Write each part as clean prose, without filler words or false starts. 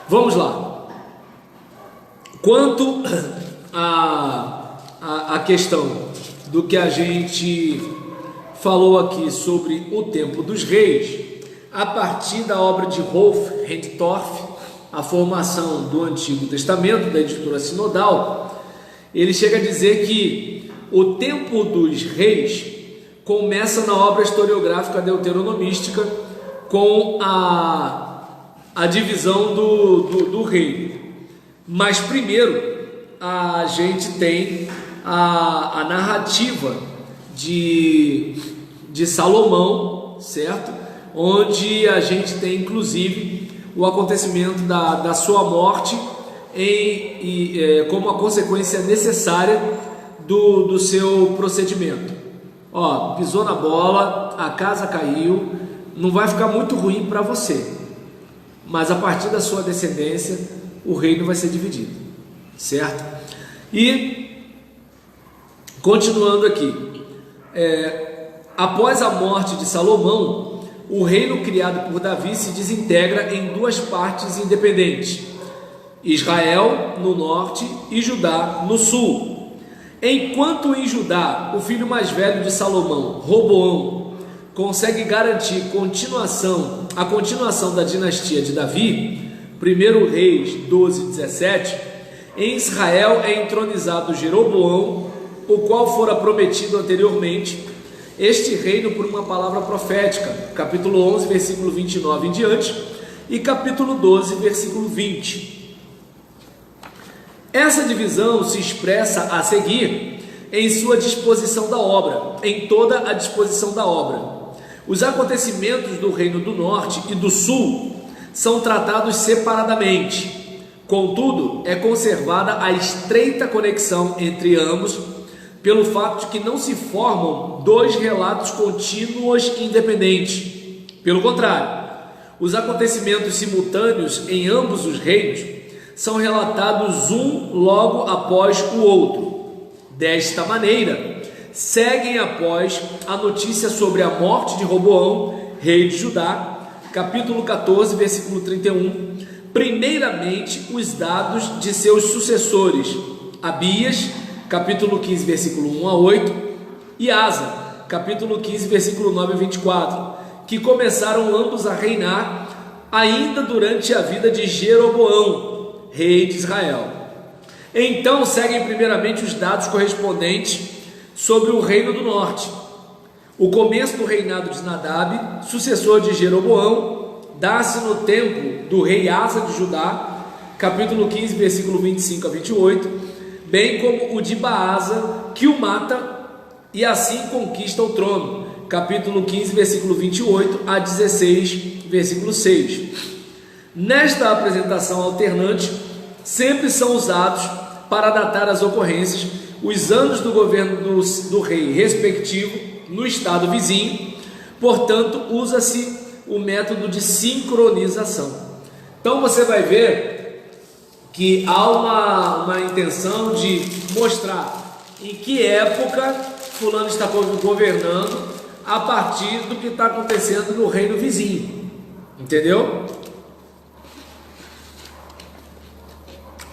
Vamos lá. Quanto a questão do que a gente falou aqui sobre o tempo dos reis, a partir da obra de Rolf Rendtorff, a formação do Antigo Testamento, da editora sinodal, ele chega a dizer que o tempo dos reis começa na obra historiográfica deuteronomística com a divisão do reino. Mas primeiro a gente tem a narrativa de Salomão, certo? Onde a gente tem inclusive o acontecimento da sua morte como a consequência necessária do seu procedimento. Ó, pisou na bola, a casa caiu, não vai ficar muito ruim para você, mas a partir da sua descendência o reino vai ser dividido, certo? E continuando aqui, após a morte de Salomão, o reino criado por Davi se desintegra em duas partes independentes: Israel no norte e Judá no sul. Enquanto em Judá, o filho mais velho de Salomão, Roboão, consegue garantir a continuação da dinastia de Davi, 1 Reis 12:17, em Israel é entronizado Jeroboão, o qual fora prometido anteriormente este reino por uma palavra profética, capítulo 11, versículo 29 em diante, e capítulo 12, versículo 20. Essa divisão se expressa a seguir em sua disposição da obra, em toda a disposição da obra. Os acontecimentos do reino do norte e do sul são tratados separadamente, contudo, é conservada a estreita conexão entre ambos, pelo fato de que não se formam dois relatos contínuos e independentes. Pelo contrário, os acontecimentos simultâneos em ambos os reinos são relatados um logo após o outro. Desta maneira, seguem após a notícia sobre a morte de Roboão, rei de Judá, capítulo 14, versículo 31, primeiramente os dados de seus sucessores, Abias, capítulo 15, versículo 1 a 8, e Asa, capítulo 15, versículo 9 a 24, que começaram ambos a reinar ainda durante a vida de Jeroboão, rei de Israel. Então seguem primeiramente os dados correspondentes sobre o reino do norte. O começo do reinado de Nadab, sucessor de Jeroboão, dá-se no tempo do rei Asa de Judá, capítulo 15, versículo 25 a 28, bem como o de Baasa, que o mata e assim conquista o trono, capítulo 15, versículo 28 a 16, versículo 6. Nesta apresentação alternante, sempre são usados para datar as ocorrências os anos do governo do rei respectivo no estado vizinho, portanto, usa-se o método de sincronização. Então você vai ver que há uma intenção de mostrar em que época fulano está governando a partir do que está acontecendo no reino vizinho, entendeu?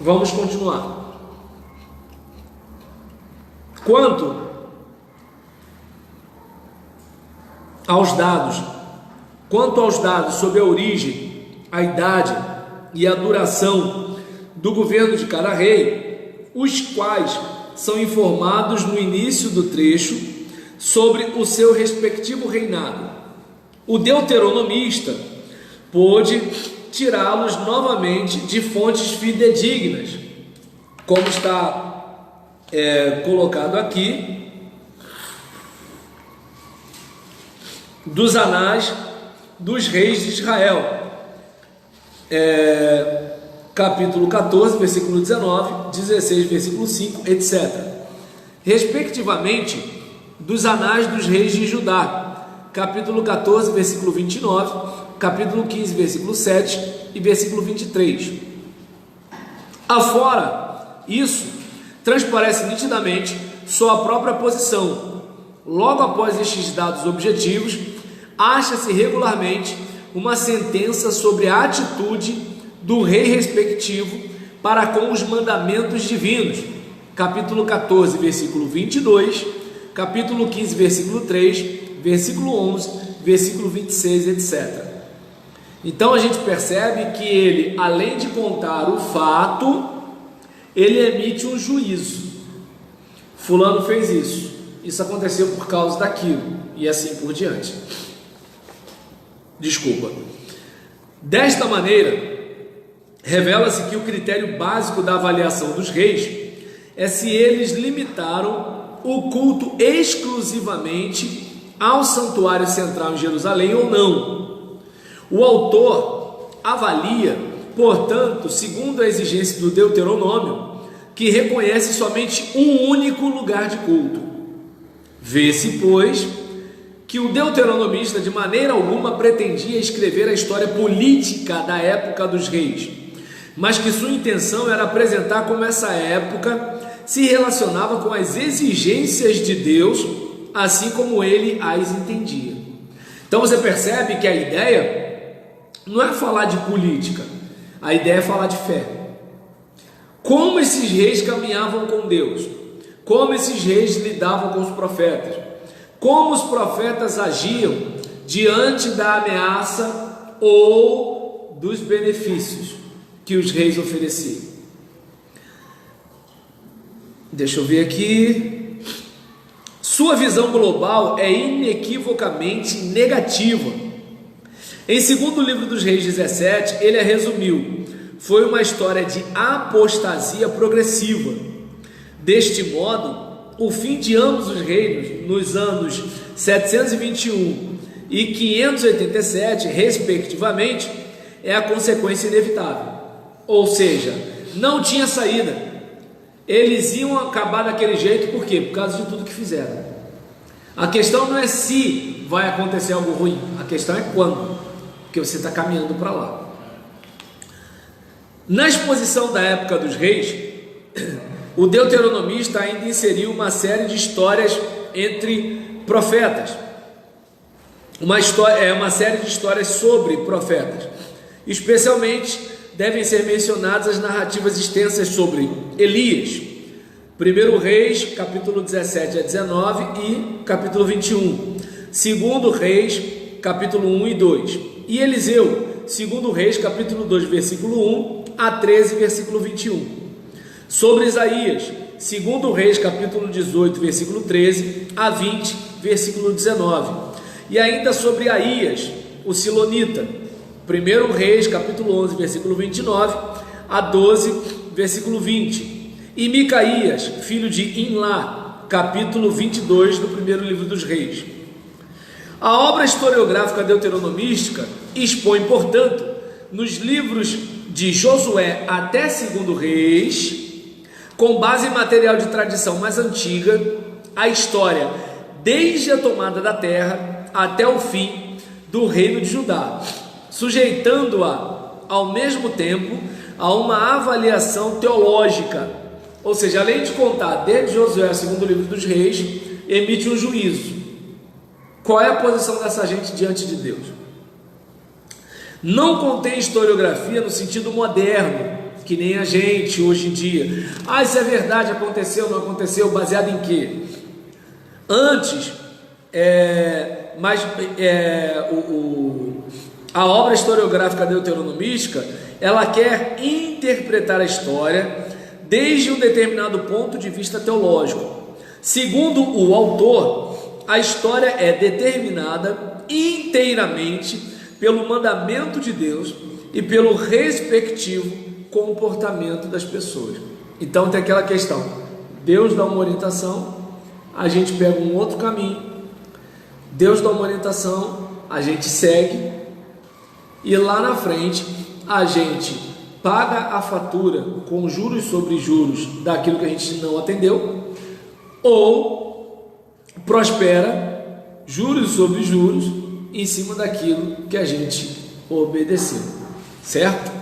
Vamos continuar. Quanto aos dados sobre a origem, a idade e a duração do governo de cada rei, os quais são informados no início do trecho sobre o seu respectivo reinado, o deuteronomista pôde tirá-los novamente de fontes fidedignas, como está colocado aqui, dos anais dos reis de Israel, capítulo 14, versículo 19, 16, versículo 5, etc. Respectivamente, dos anais dos reis de Judá, capítulo 14, versículo 29, capítulo 15, versículo 7 e versículo 23. Afora isso, transparece nitidamente sua própria posição. Logo após estes dados objetivos, acha-se regularmente uma sentença sobre a atitude do rei respectivo para com os mandamentos divinos. Capítulo 14, versículo 22, capítulo 15, versículo 3, versículo 11, versículo 26, etc. Então a gente percebe que ele, além de contar o fato, ele emite um juízo. Fulano fez isso aconteceu por causa daquilo, e assim por diante. Desculpa. Desta maneira, revela-se que o critério básico da avaliação dos reis é se eles limitaram o culto exclusivamente ao santuário central em Jerusalém ou não. O autor avalia, portanto, segundo a exigência do Deuteronômio, que reconhece somente um único lugar de culto. Vê-se, pois, que o deuteronomista de maneira alguma pretendia escrever a história política da época dos reis, mas que sua intenção era apresentar como essa época se relacionava com as exigências de Deus, assim como ele as entendia. Então você percebe que a ideia não é falar de política, a ideia é falar de fé. Como esses reis caminhavam com Deus, como esses reis lidavam com os profetas, como os profetas agiam diante da ameaça ou dos benefícios que os reis ofereciam. Deixa eu ver aqui. Sua visão global é inequivocamente negativa. Em segundo livro dos Reis 17, ele a resumiu: foi uma história de apostasia progressiva. Deste modo, o fim de ambos os reinos, nos anos 721 e 587, respectivamente, é a consequência inevitável. Ou seja, não tinha saída. Eles iam acabar daquele jeito, por quê? Por causa de tudo que fizeram. A questão não é se vai acontecer algo ruim, a questão é quando, porque você está caminhando para lá. Na exposição da época dos reis, o deuteronomista ainda inseriu uma série de histórias entre profetas, uma série de histórias sobre profetas. Especialmente devem ser mencionadas as narrativas extensas sobre Elias, 1 Reis, capítulo 17 a 19 e capítulo 21, 2 Reis, capítulo 1 e 2, e Eliseu, 2 Reis, capítulo 2, versículo 1 a 13, versículo 21, sobre Isaías, 2 Reis, capítulo 18, versículo 13 a 20, versículo 19, e ainda sobre Aías, o Silonita, 1 Reis, capítulo 11, versículo 29 a 12, versículo 20, e Micaías, filho de Imlá, capítulo 22 do primeiro livro dos Reis. A obra historiográfica deuteronomística expõe, portanto, nos livros de Josué até 2 Reis, com base em material de tradição mais antiga, a história desde a tomada da terra até o fim do reino de Judá, sujeitando-a, ao mesmo tempo, a uma avaliação teológica, ou seja, além de contar desde Josué, segundo livro dos Reis, emite um juízo. Qual é a posição dessa gente diante de Deus? Não contém historiografia no sentido moderno, que nem a gente hoje em dia. Isso é verdade, aconteceu, não aconteceu, baseado em quê? Antes, a obra historiográfica deuteronomística, ela quer interpretar a história desde um determinado ponto de vista teológico. Segundo o autor, a história é determinada inteiramente pelo mandamento de Deus e pelo respectivo comportamento das pessoas. Então tem aquela questão: Deus dá uma orientação, a gente pega um outro caminho, Deus dá uma orientação, a gente segue, e lá na frente a gente paga a fatura com juros sobre juros daquilo que a gente não atendeu, ou prospera juros sobre juros em cima daquilo que a gente obedeceu, certo?